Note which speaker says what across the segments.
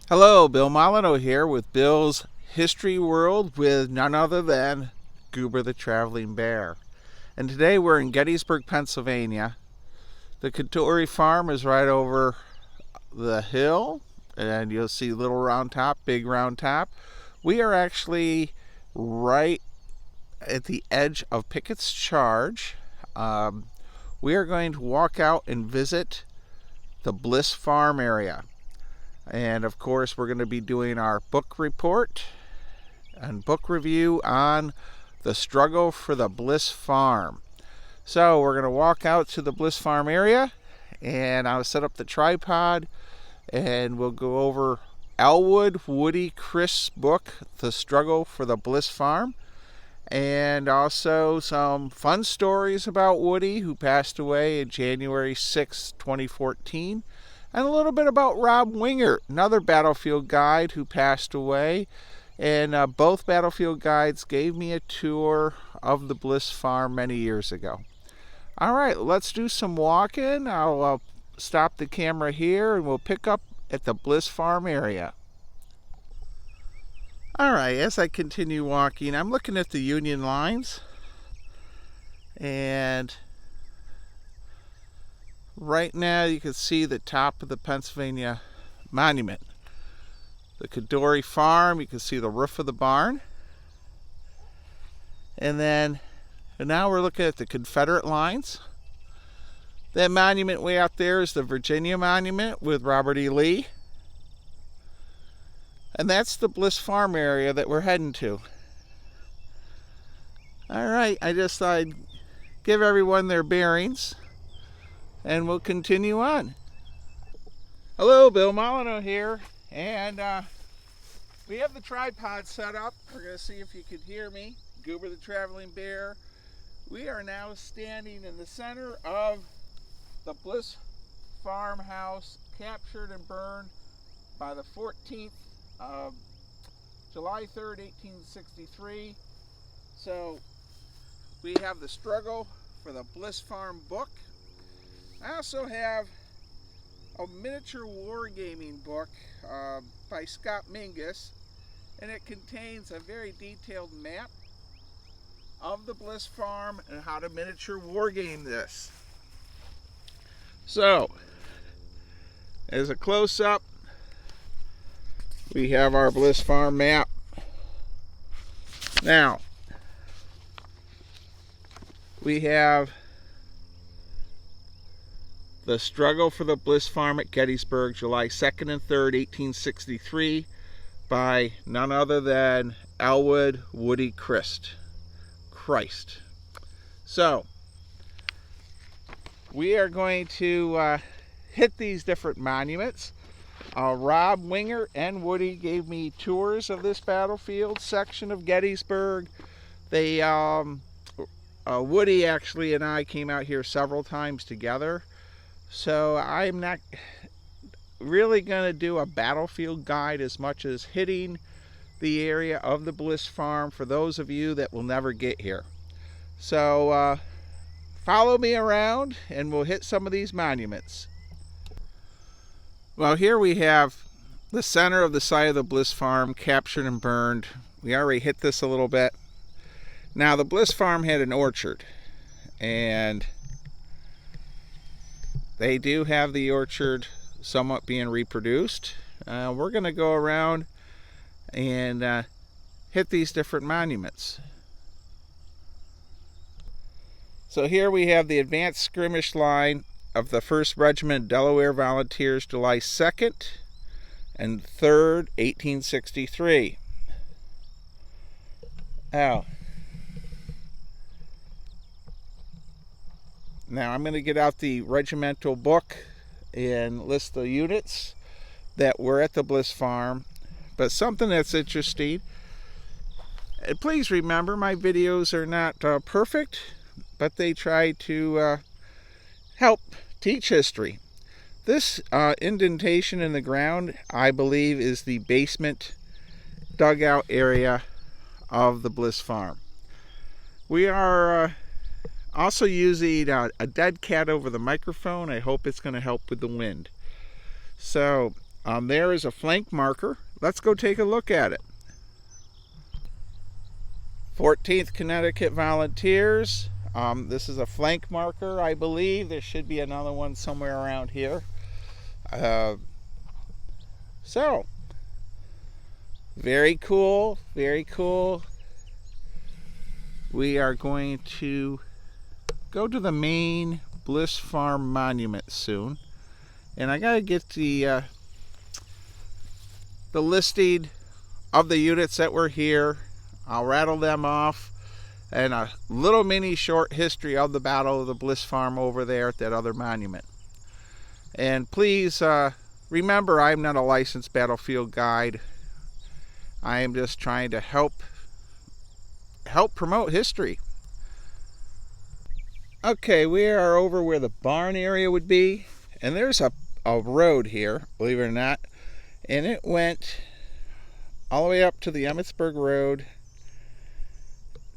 Speaker 1: Hello, Bill Molyneux here with Bill's History World with none other than Goober the Traveling Bear. And today we're in Gettysburg, Pennsylvania. The Kadori Farm is right over the hill, and you'll see Little Round Top, Big Round Top. We are actually right at the edge of Pickett's Charge. We are going to walk out and visit the Bliss Farm area. And of course, we're going to be doing our book report and book review on the struggle for the Bliss Farm. So we're going to walk out to the Bliss Farm area, and I'll set up the tripod, and we'll go over Elwood Woody Christ's book, The Struggle for the Bliss Farm, and also some fun stories about Woody, who passed away on January 6, 2014. And a little bit about Rob Winger, another battlefield guide who passed away. And both battlefield guides gave me a tour of the Bliss Farm many years ago. All right, let's do some walking. I'll stop the camera here and we'll pick up at the Bliss Farm area. All right, as I continue walking, I'm looking at the Union lines. And right now you can see the top of the Pennsylvania Monument. The Kadori Farm, you can see the roof of the barn. And now we're looking at the Confederate lines. That monument way out there is the Virginia Monument with Robert E. Lee. And that's the Bliss Farm area that we're heading to. All right, I just thought I'd give everyone their bearings. And we'll continue on. Hello, Bill Molyneux here, and we have the tripod set up. We're going to see if you can hear me. Goober the Traveling Bear. We are now standing in the center of the Bliss farmhouse, captured and burned by the 14th of July 3rd, 1863. So we have the struggle for the Bliss Farm book. I also have a miniature wargaming book by Scott Mingus, and it contains a very detailed map of the Bliss Farm and how to miniature wargame this. So, as a close-up, we have our Bliss Farm map. Now, we have the struggle for the Bliss Farm at Gettysburg, July 2nd and 3rd, 1863, by none other than Elwood Woody Christ. So, we are going to hit these different monuments. Rob Winger and Woody gave me tours of this battlefield section of Gettysburg. Woody actually and I came out here several times together. So I'm not really going to do a battlefield guide as much as hitting the area of the Bliss Farm for those of you that will never get here. So follow me around and we'll hit some of these monuments. Well, here we have the center of the site of the Bliss Farm, captured and burned. We already hit this a little bit. Now, the Bliss Farm had an orchard, and they do have the orchard somewhat being reproduced. We're going to go around and hit these different monuments. So here we have the advanced skirmish line of the 1st Regiment Delaware Volunteers, July 2nd and 3rd, 1863. Now I'm going to get out the regimental book and list the units that were at the Bliss Farm. But something that's interesting, and please remember my videos are not perfect, but they try to help teach history. This indentation in the ground, I believe, is the basement dugout area of the Bliss Farm. We are also using a dead cat over the microphone. I hope it's going to help with the wind. So There is a flank marker. Let's go take a look at it. 14th Connecticut Volunteers. This is a flank marker, I believe. There should be another one somewhere around here. So, very cool, very cool. We are going to go to the main Bliss Farm monument soon. And I gotta get the listing of the units that were here. I'll rattle them off, and a little mini short history of the Battle of the Bliss Farm over there at that other monument. And please remember, I'm not a licensed battlefield guide. I am just trying to help promote history. Okay, we are over where the barn area would be, and there's a road here, believe it or not, and it went all the way up to the Gettysburg Road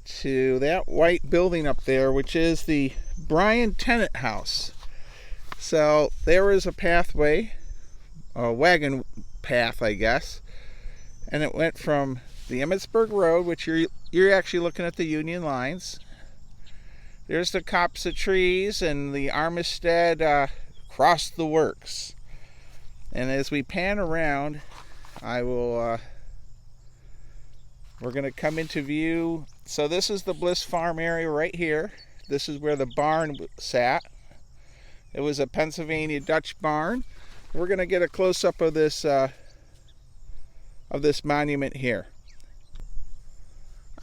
Speaker 1: to that white building up there, which is the Bryan Tenant House. So there is a pathway, a wagon path, I guess, and it went from the Gettysburg Road, which you're actually looking at the Union lines. There's the copse of trees, and the Armistead crossed the works. And as we pan around, we're going to come into view. So this is the Bliss Farm area right here. This is where the barn sat. It was a Pennsylvania Dutch barn. We're going to get a close-up of this monument here.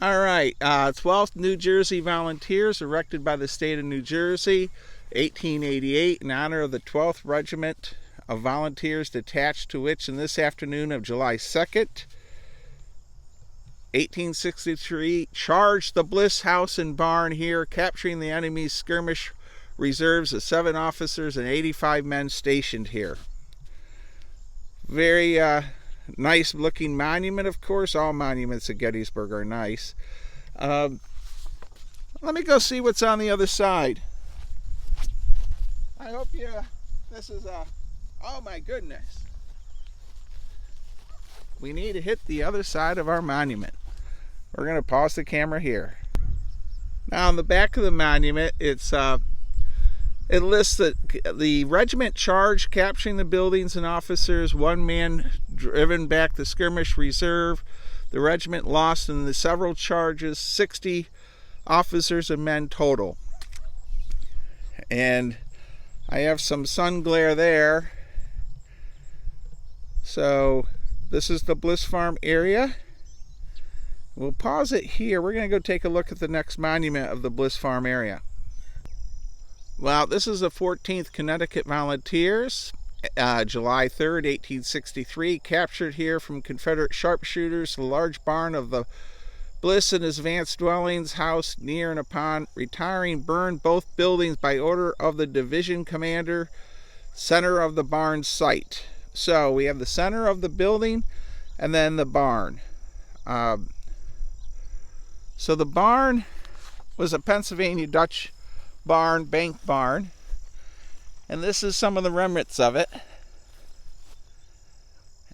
Speaker 1: All right, 12th New Jersey Volunteers, erected by the state of New Jersey, 1888, in honor of the 12th Regiment of Volunteers, detached to which, in this afternoon of July 2nd, 1863, charged the Bliss House and barn here, capturing the enemy's skirmish reserves of 7 officers and 85 men stationed here. Very nice looking monument, of course. All monuments at Gettysburg are nice. Let me go see what's on the other side. I hope this is oh my goodness. We need to hit the other side of our monument. We're going to pause the camera here. Now on the back of the monument, it lists that the regiment charged, capturing the buildings and officers, 1 man driven back the skirmish reserve. The regiment lost in the several charges 60 officers and men total. And I have some sun glare there. So this is the Bliss Farm area. We'll pause it here. We're going to go take a look at the next monument of the Bliss Farm area. Well, this is the 14th Connecticut Volunteers, July 3rd, 1863, captured here from Confederate sharpshooters. The large barn of the Bliss and his advanced dwellings, house near and upon retiring, burned both buildings by order of the division commander, center of the barn site. So we have the center of the building and then the barn. So the barn was a Pennsylvania Dutch barn, bank barn, and this is some of the remnants of it.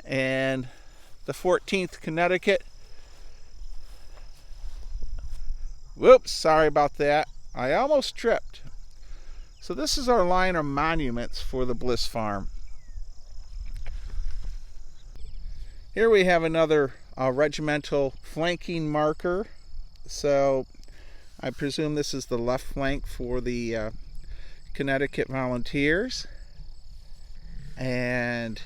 Speaker 1: And the 14th Connecticut, whoops, sorry about that, I almost tripped. So this is our line of monuments for the Bliss Farm. Here we have another regimental flanking marker. So I presume this is the left flank for the Connecticut Volunteers. And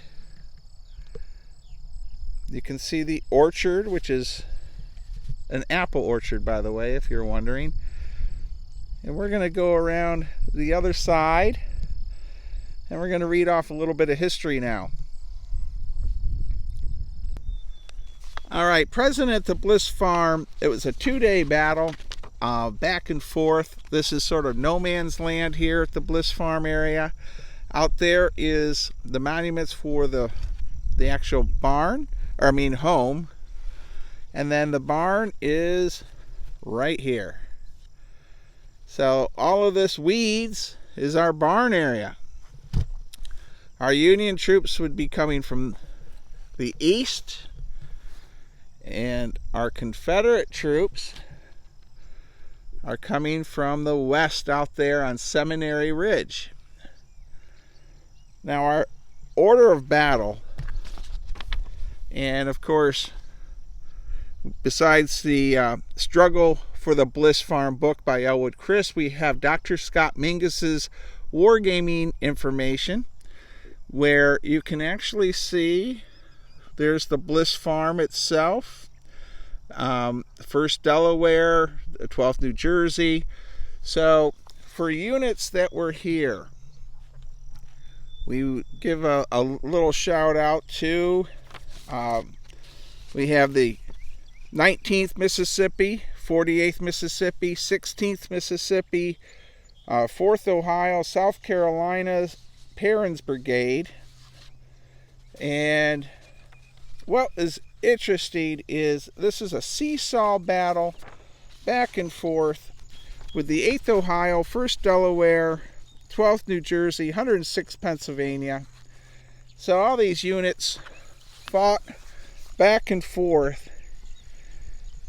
Speaker 1: you can see the orchard, which is an apple orchard, by the way, if you're wondering. And we're going to go around the other side, and we're going to read off a little bit of history now. All right, present at the Bliss Farm, it was a 2-day battle, back and forth. This is sort of no man's land here at the Bliss Farm area. Out there is the monuments for the actual barn, or I mean home. And then the barn is right here. So all of this weeds is our barn area. Our Union troops would be coming from the east, and our Confederate troops are coming from the west out there on Seminary Ridge. Now, our order of battle, and of course, besides the struggle for the Bliss Farm book by Elwood Christ, we have Dr. Scott Mingus's wargaming information, where you can actually see there's the Bliss Farm itself, 1st Delaware, 12th New Jersey. So for units that were here, we give a little shout out to, we have the 19th Mississippi, 48th Mississippi, 16th Mississippi, 4th Ohio, South Carolina's Perrin's Brigade. And what is interesting is this is a seesaw battle back and forth with the 8th Ohio, 1st Delaware, 12th New Jersey, 106th Pennsylvania. So all these units fought back and forth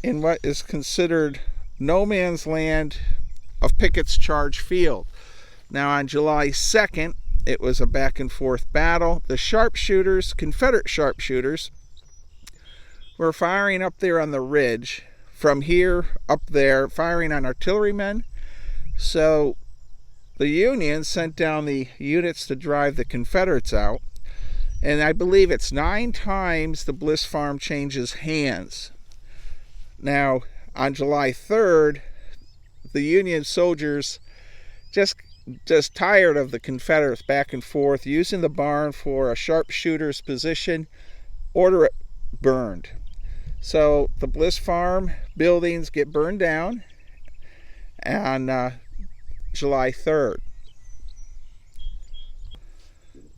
Speaker 1: in what is considered no man's land of Pickett's Charge Field. Now on July 2nd, it was a back and forth battle. The sharpshooters, Confederate sharpshooters, were firing up there on the ridge, from here up there, firing on artillerymen. So the Union sent down the units to drive the Confederates out. And I believe it's 9 times the Bliss Farm changes hands. Now, on July 3rd, the Union soldiers just tired of the Confederates back and forth, using the barn for a sharpshooter's position, order it burned. So the Bliss Farm buildings get burned down on July 3rd.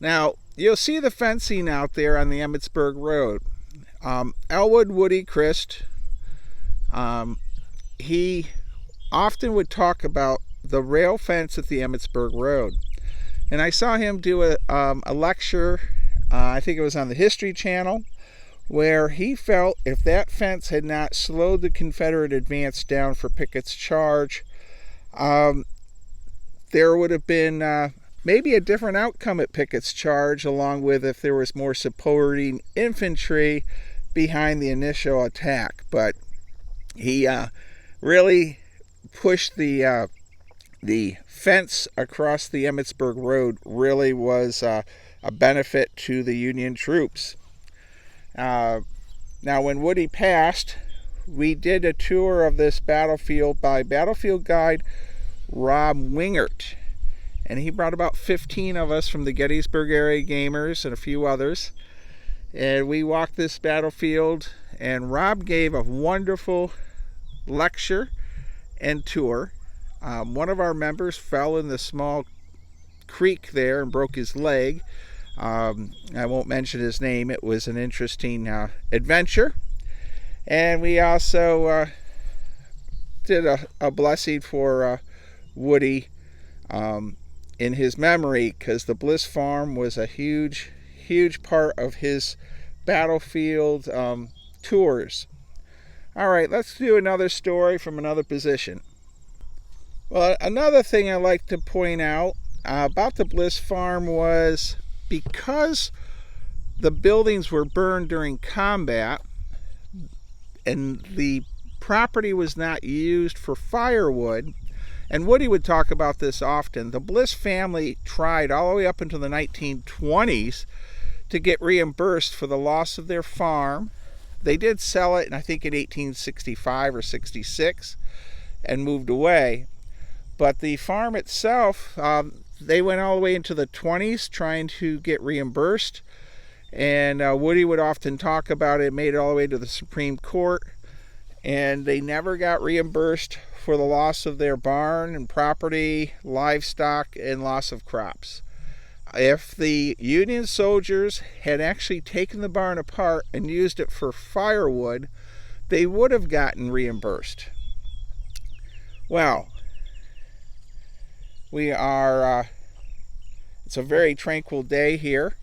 Speaker 1: Now, you'll see the fencing out there on the Emmitsburg Road. Elwood Woody Christ, he often would talk about the rail fence at the Emmitsburg Road. And I saw him do a lecture, I think it was on the History Channel, where he felt if that fence had not slowed the Confederate advance down for Pickett's charge, there would have been maybe a different outcome at Pickett's charge, along with if there was more supporting infantry behind the initial attack. But he really pushed the fence across the Emmitsburg Road. Really was a benefit to the Union troops. Now, when Woody passed, we did a tour of this battlefield by battlefield guide Rob Wingert, and he brought about 15 of us from the Gettysburg area gamers and a few others, and we walked this battlefield, and Rob gave a wonderful lecture and tour. One of our members fell in the small creek there and broke his leg. I won't mention his name. It was an interesting adventure. And we also did a blessing for Woody in his memory, because the Bliss Farm was a huge part of his battlefield tours. All right, let's do another story from another position. Well, another thing I like to point out about the Bliss Farm was, because the buildings were burned during combat and the property was not used for firewood, and Woody would talk about this often, the Bliss family tried all the way up into the 1920s to get reimbursed for the loss of their farm. They did sell it, I think in 1865 or 66, and moved away. But the farm itself, they went all the way into the 20s trying to get reimbursed. And Woody would often talk about it, made it all the way to the Supreme Court. And they never got reimbursed for the loss of their barn and property, livestock, and loss of crops. If the Union soldiers had actually taken the barn apart and used it for firewood, they would have gotten reimbursed. Well, we are It's a very tranquil day here,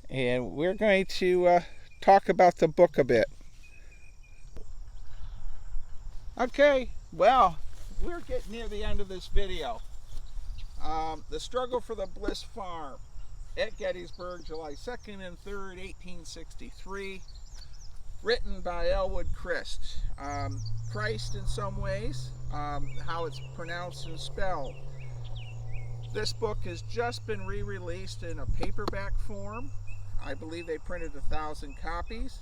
Speaker 1: and we're going to talk about the book a bit. Okay, well, we're getting near the end of this video. The Struggle for the Bliss Farm at Gettysburg, July 2nd and 3rd, 1863. Written by Elwood Christ. Christ in some ways, how it's pronounced and spelled. This book has just been re-released in a paperback form. I believe they printed 1,000 copies.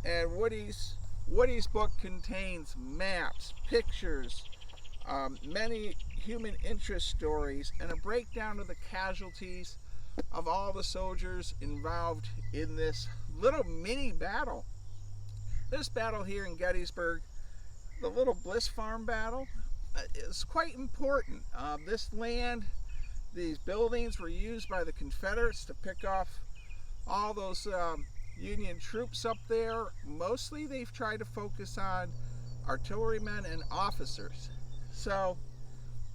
Speaker 1: And Woody's book contains maps, pictures, many human interest stories, and a breakdown of the casualties of all the soldiers involved in this little mini battle. This battle here in Gettysburg, the little Bliss Farm battle, is quite important. This land, these buildings were used by the Confederates to pick off all those Union troops up there. Mostly they've tried to focus on artillerymen and officers. So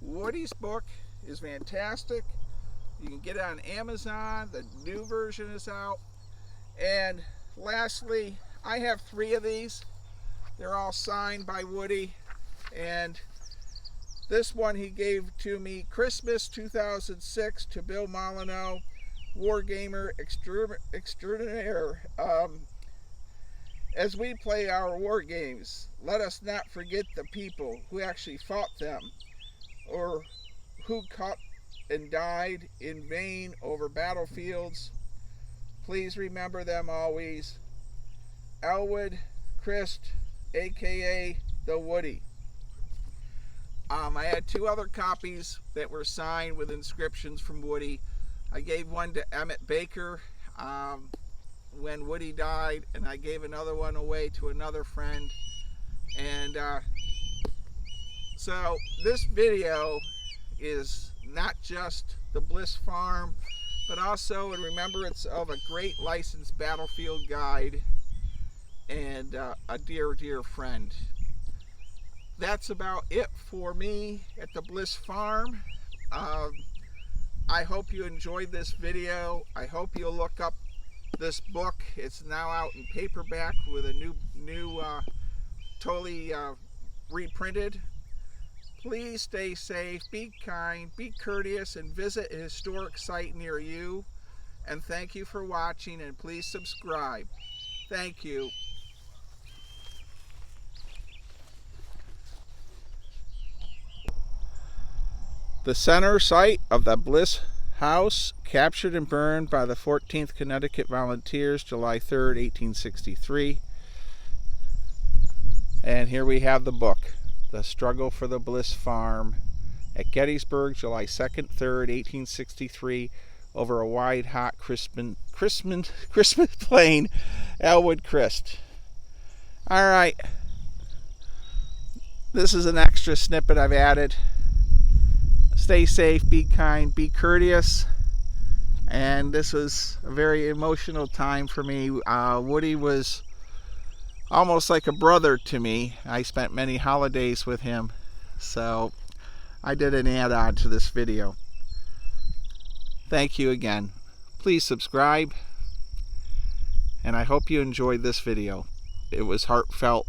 Speaker 1: Woody's book is fantastic. You can get it on Amazon. The new version is out. And lastly, I have 3 of these. They're all signed by Woody. And this one he gave to me Christmas 2006 to Bill Molyneux, Wargamer Extraordinaire. As we play our war games, let us not forget the people who actually fought them, or who caught and died in vain over battlefields. Please remember them always. Elwood Christ, aka the Woody. I had 2 other copies that were signed with inscriptions from Woody. I gave one to Emmett Baker when Woody died, and I gave another one away to another friend. And so this video is not just the Bliss Farm, but also in remembrance of a great licensed battlefield guide and a dear, dear friend. That's about it for me at the Bliss Farm. I hope you enjoyed this video. I hope you'll look up this book. It's now out in paperback with a new totally reprinted. Please stay safe, be kind, be courteous, and visit a historic site near you. And thank you for watching, and please subscribe. Thank you. The center site of the Bliss House, captured and burned by the 14th Connecticut Volunteers, July 3rd, 1863. And here we have the book, The Struggle for the Bliss Farm, at Gettysburg, July 2nd, 3rd, 1863, over a wide, hot Christmas plain, Elwood Christ. All right, this is an extra snippet I've added. Stay safe, be kind, be courteous. And this was a very emotional time for me. Woody was almost like a brother to me. I spent many holidays with him, so I did an add-on to this video. Thank you again. Please subscribe, and I hope you enjoyed this video. It was heartfelt